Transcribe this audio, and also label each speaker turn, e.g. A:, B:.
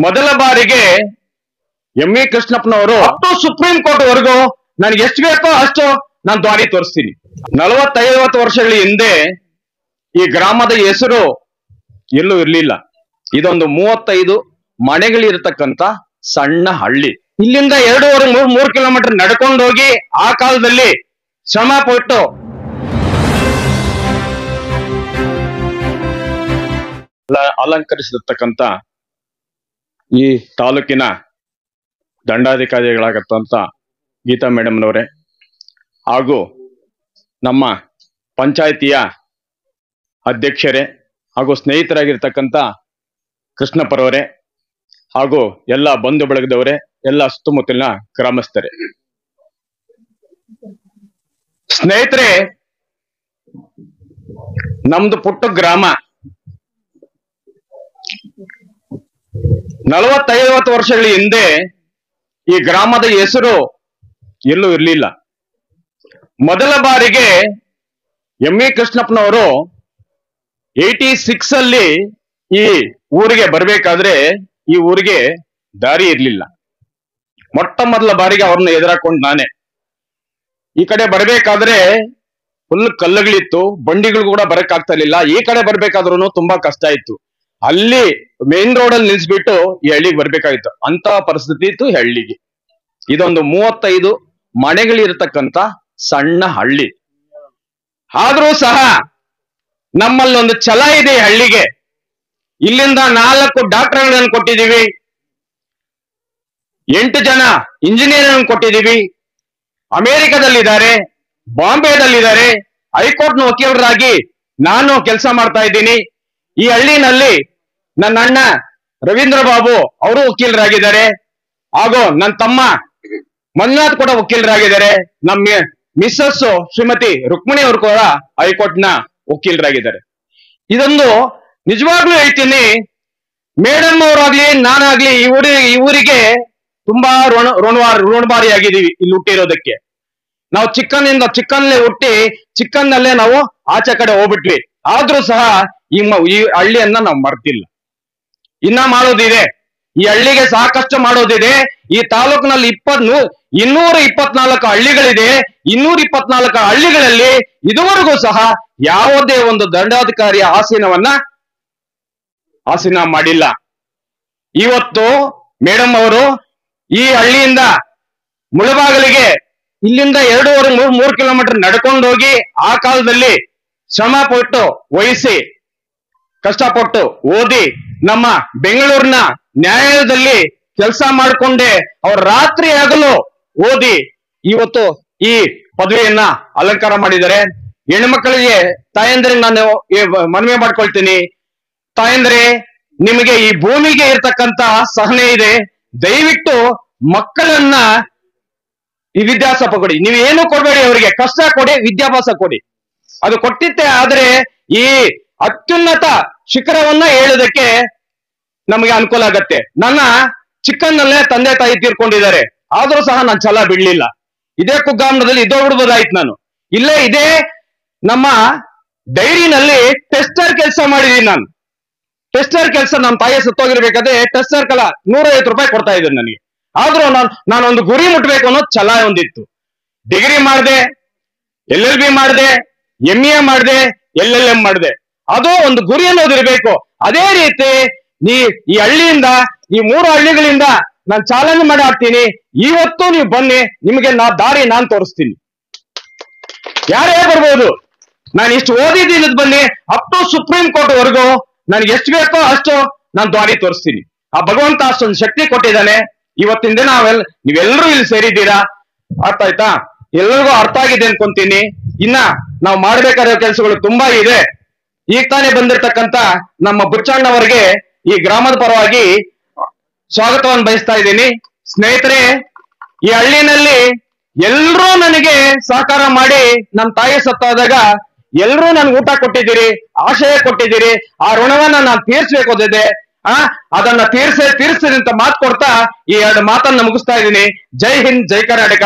A: ಮೊದಲ ಬಾರಿಗೆ MV. ಕೃಷ್ಣಪ್ಪನವರು up supreme court ವರೆಗೂ ನನಗೆ ಎಷ್ಟು ಬೇಕೋ ಅಷ್ಟು ನಾನು ದಾರಿ ತೋರಿಸ್ತೀನಿ. 40-50 ವರ್ಷಗಳ ಹಿಂದೆ ಈ ಗ್ರಾಮದ ಹೆಸರು ಎಲ್ಲೂ ಇರ್ಲಿಲ್ಲ. ಇದೊಂದು 35 ಮನೆಗಳಿರತಕ್ಕಂತ ಸಣ್ಣ ಹಳ್ಳಿ. ಇಲ್ಲಿಂದ 2.5-3 ಕಿಲೋಮೀಟರ್ ನಡ್ಕೊಂಡು ಹೋಗಿ ಆ ಕಾಲದಲ್ಲಿ ಶ್ರಮ ಪಟ್ಟು ಅಲಂಕರಿಸಿರ್ತಕ್ಕಂತ ಈ ತಾಲೂಕಿನ ದಂಡಾಧಿಕಾರಿಗಳಾಗತ್ತಂತ ಗೀತಾ ಮೇಡಮ್ನವರೇ, ಹಾಗೂ ನಮ್ಮ ಪಂಚಾಯಿತಿಯ ಅಧ್ಯಕ್ಷರೇ ಹಾಗೂ ಸ್ನೇಹಿತರಾಗಿರ್ತಕ್ಕಂಥ ಕೃಷ್ಣಪ್ಪರವರೇ, ಹಾಗೂ ಎಲ್ಲ ಬಂಧು ಬಳಗದವರೇ, ಎಲ್ಲ ಸುತ್ತಮುತ್ತಲಿನ ಗ್ರಾಮಸ್ಥರೇ, ಸ್ನೇಹಿತರೆ, ನಮ್ದು ಪುಟ್ಟ ಗ್ರಾಮ. 40-50 ವರ್ಷಗಳ ಹಿಂದೆ ಈ ಗ್ರಾಮದ ಹೆಸರು ಎಲ್ಲೂ ಇರ್ಲಿಲ್ಲ. ಮೊದಲ ಬಾರಿಗೆ ಎಂ.ವಿ. ಕೃಷ್ಣಪ್ಪನವರು 86 ಅಲ್ಲಿ ಈ ಊರಿಗೆ ಬರ್ಬೇಕಾದ್ರೆ ಈ ಊರಿಗೆ ದಾರಿ ಇರ್ಲಿಲ್ಲ. ಮೊಟ್ಟ ಮೊದಲ ಬಾರಿಗೆ ಅವ್ರನ್ನ ಎದುರಾಕೊಂಡು ನಾನೇ. ಈ ಕಡೆ ಬರ್ಬೇಕಾದ್ರೆ ಫುಲ್ ಕಲ್ಲುಗಳಿತ್ತು, ಬಂಡಿಗಳು ಕೂಡ ಬರಕ್ ಆಗ್ತಾ ಇರ್ಲಿಲ್ಲ. ಈ ಕಡೆ ಬರ್ಬೇಕಾದ್ರೂ ತುಂಬಾ ಕಷ್ಟ ಇತ್ತು. ಅಲ್ಲಿ ಮೇನ್ ರೋಡ್ ಅಲ್ಲಿ ನಿಲ್ಸ್ಬಿಟ್ಟು ಈ ಹಳ್ಳಿಗೆ ಬರ್ಬೇಕಾಗಿತ್ತು. ಅಂತ ಪರಿಸ್ಥಿತಿ ಇತ್ತು ಈ ಹಳ್ಳಿಗೆ. ಇದೊಂದು 35 ಮನೆಗಳಿರತಕ್ಕಂತ ಸಣ್ಣ ಹಳ್ಳಿ. ಆದ್ರೂ ಸಹ ನಮ್ಮಲ್ಲಿ ಒಂದು ಛಲ ಇದೆ ಈ ಹಳ್ಳಿಗೆ. ಇಲ್ಲಿಂದ 4 ಡಾಕ್ಟರ್ಗಳನ್ನು ಕೊಟ್ಟಿದ್ದೀವಿ, 8 ಜನ ಇಂಜಿನಿಯರ್ ಕೊಟ್ಟಿದ್ದೀವಿ, ಅಮೆರಿಕದಲ್ಲಿದ್ದಾರೆ, ಬಾಂಬೆದಲ್ಲಿದ್ದಾರೆ, ಹೈಕೋರ್ಟ್ ನ ವಕೀಲರಾಗಿ ನಾನು ಕೆಲಸ ಮಾಡ್ತಾ ಇದ್ದೀನಿ. ಈ ಹಳ್ಳಿನಲ್ಲಿ ನನ್ನ ಅಣ್ಣ ರವೀಂದ್ರ ಬಾಬು ಅವರು ವಕೀಲರಾಗಿದ್ದಾರೆ, ಹಾಗೂ ನನ್ನ ತಮ್ಮ ಮಂಜುನಾಥ್ ಕೂಡ ವಕೀಲರಾಗಿದ್ದಾರೆ. ನಮ್ಮ ಮಿಸ್ಸಸ್ ಶ್ರೀಮತಿ ರುಕ್ಮಿಣಿ ಅವರು ಕೂಡ ಹೈಕೋರ್ಟ್ ನ ವಕೀಲರಾಗಿದ್ದಾರೆ. ಇದೊಂದು ನಿಜವಾಗ್ಲೂ ಹೇಳ್ತೀನಿ, ಮೇಡಮ್ ಅವರಾಗ್ಲಿ ನಾನಾಗ್ಲಿ ಈ ಊರಿಗೆ ತುಂಬಾ ಋಣಭಾರಿ ಆಗಿದ್ದೀವಿ ಇಲ್ಲಿ ಹುಟ್ಟಿರೋದಕ್ಕೆ. ನಾವು ಚಿಕ್ಕನ್ನಲ್ಲೇ ಹುಟ್ಟಿ ಚಿಕ್ಕನ್ನಲ್ಲೇ ನಾವು ಆಚೆ ಕಡೆ ಹೋಗ್ಬಿಟ್ವಿ. ಆದ್ರೂ ಸಹ ಈ ಹಳ್ಳಿಯನ್ನ ನಾವು ಮರ್ತಿಲ್ಲ. ಇನ್ನ ಮಾಡೋದಿದೆ, ಈ ಹಳ್ಳಿಗೆ ಸಾಕಷ್ಟು ಮಾಡೋದಿದೆ. ಈ ತಾಲೂಕಿನಲ್ಲಿ 224 ಹಳ್ಳಿಗಳಿದೆ. 224 ಹಳ್ಳಿಗಳಲ್ಲಿ ಇದುವರೆಗೂ ಸಹ ಯಾವುದೇ ಒಂದು ದಂಡಾಧಿಕಾರಿಯ ಆಸೀನ ಮಾಡಿಲ್ಲ. ಇವತ್ತು ಮೇಡಮ್ ಅವರು ಈ ಹಳ್ಳಿಯಿಂದ ಮುಳಬಾಗಿಲಿಗೆ ಇಲ್ಲಿಂದ 2.5-3 ಕಿಲೋಮೀಟರ್ ನಡ್ಕೊಂಡು ಹೋಗಿ ಆ ಕಾಲದಲ್ಲಿ ಶ್ರಮ ಪಟ್ಟು ವಹಿಸಿ ಕಷ್ಟಪಟ್ಟು ಓದಿ ನಮ್ಮ ಬೆಂಗಳೂರಿನ ನ್ಯಾಯಾಲಯದಲ್ಲಿ ಕೆಲಸ ಮಾಡಿಕೊಂಡೆ ಅವ್ರ ರಾತ್ರಿ ಹಗಲು ಓದಿ ಇವತ್ತು ಈ ಪದವಿಯನ್ನ ಅಲಂಕಾರ ಮಾಡಿದ್ದಾರೆ. ಹೆಣ್ಮಕ್ಳಿಗೆ ತಾಯಂದ್ರಿಗೆ ನಾನು ಮನವಿ ಮಾಡ್ಕೊಳ್ತೀನಿ, ತಾಯಂದ್ರೆ ನಿಮಗೆ ಈ ಭೂಮಿಗೆ ಇರ್ತಕ್ಕಂತ ಸಹನೆ ಇದೆ, ದಯವಿಟ್ಟು ಮಕ್ಕಳನ್ನ ಈ ವಿದ್ಯಾಭ್ಯಾಸ ಕೊಡಿ. ನೀವು ಏನು ಕೊಡಬೇಡಿ, ಅವರಿಗೆ ಕಷ್ಟ ಕೊಡಿ, ವಿದ್ಯಾಭ್ಯಾಸ ಕೊಡಿ. ಅದು ಕೊಟ್ಟಿದ್ದೆ ಆದ್ರೆ ಈ ಅತ್ಯುನ್ನತ ಶಿಖರವನ್ನ ಹೇಳೋದಕ್ಕೆ ನಮಗೆ ಅನುಕೂಲ ಆಗತ್ತೆ. ನನ್ನ ಚಿಕ್ಕನ್ನಲ್ಲೇ ತಂದೆ ತಾಯಿ ತೀರ್ಕೊಂಡಿದ್ದಾರೆ, ಆದ್ರೂ ಸಹ ನಾನು ಛಲ ಬಿಡ್ಲಿಲ್ಲ. ಇದೇ ಕುಗ್ರಾಮದಲ್ಲಿ ಇದ್ದೋ ಬಿಡ್ಬೋದಾಯ್ತು ನಾನು. ಇದೇ ನಮ್ಮ ಡೈರಿನಲ್ಲಿ ಟೆಸ್ಟರ್ ಕೆಲಸ ಮಾಡಿದೀನಿ ನಾನು. ಟೆಸ್ಟರ್ ಕೆಲಸ ನಮ್ಮ ತಾಯಿ ಸತ್ತೋಗಿರ್ಬೇಕಾದ್ರೆ ಟೆಸ್ಟರ್ ಕಲ 150 ರೂಪಾಯಿ ಕೊಡ್ತಾ ಇದ್ದೀನಿ ನನಗೆ. ಆದ್ರೂ ನಾನೊಂದು ಗುರಿ ಮುಟ್ಬೇಕು ಅನ್ನೋ ಛಲ ಒಂದಿತ್ತು. ಡಿಗ್ರಿ ಮಾಡಿದೆ, LLB ಮಾಡಿದೆ, MA ಮಾಡಿದೆ, LLM ಮಾಡಿದೆ. ಅದು ಒಂದು ಗುರಿ ಅನ್ನೋದಿರ್ಬೇಕು. ಅದೇ ರೀತಿ ಈ ಹಳ್ಳಿಯಿಂದ ಈ 3 ಹಳ್ಳಿಗಳಿಂದ ನಾನು ಚಾಲೆಂಜ್ ಮಾಡಿ ಹಾಕ್ತೀನಿ. ಇವತ್ತು ನೀವು ಬನ್ನಿ, ನಿಮಗೆ ದಾರಿ ನಾನು ತೋರಿಸ್ತೀನಿ. ಯಾರೇ ಬರ್ಬೋದು, ನಾನು ಇಷ್ಟು ಓದಿದ್ದೀನಿ, ಬನ್ನಿ ಅಪ್ ಟು ಸುಪ್ರೀಂ ಕೋರ್ಟ್ ವರೆಗೂ ನನಗೆ ಎಷ್ಟು ಬೇಕೋ ಅಷ್ಟು ನಾನು ದಾರಿ ತೋರಿಸ್ತೀನಿ. ಆ ಭಗವಂತ ಅಷ್ಟೊಂದು ಶಕ್ತಿ ಕೊಟ್ಟಿದ್ದಾನೆ. ಇವತ್ತಿನ ದಿನ ನೀವೆಲ್ಲರೂ ಇಲ್ಲಿ ಸೇರಿದ್ದೀರಾ, ಅರ್ಥ ಆಯ್ತಾ? ಎಲ್ಲರಿಗೂ ಅರ್ಥ ಆಗಿದೆ ಅನ್ಕೊಂತೀನಿ. ಇನ್ನ ನಾವು ಮಾಡ್ಬೇಕಾದ ಕೆಲಸಗಳು ತುಂಬಾ ಇದೆ. ಈಗ ತಾನೇ ಬಂದಿರತಕ್ಕಂತ ನಮ್ಮ ಬುಚ್ಚಣ್ಣವರಿಗೆ ಈ ಗ್ರಾಮದ ಪರವಾಗಿ ಸ್ವಾಗತವನ್ನು ಬಯಸ್ತಾ ಇದ್ದೀನಿ. ಸ್ನೇಹಿತರೆ, ಈ ಹಳ್ಳಿನಲ್ಲಿ ಎಲ್ರೂ ನನಗೆ ಸಹಕಾರ ಮಾಡಿ ನಮ್ಮ ತಾಯಿ ಸತ್ತಾದಾಗ ಎಲ್ರೂ ನನ್ಗೆ ಊಟ ಕೊಟ್ಟಿದ್ದೀರಿ, ಆಶಯ ಕೊಟ್ಟಿದ್ದೀರಿ. ಆ ಋಣವನ್ನ ನಾನು ತೀರ್ಸ್ಬೇಕೋದಿದೆ. ಅದನ್ನ ತೀರ್ಸಿ ಅಂತ ಮಾತು ಕೊಡ್ತಾ ಈ 2 ಮಾತನ್ನ ಮುಗಿಸ್ತಾ ಇದ್ದೀನಿ. ಜೈ ಹಿಂದ್, ಜೈ ಕರ್ನಾಟಕ.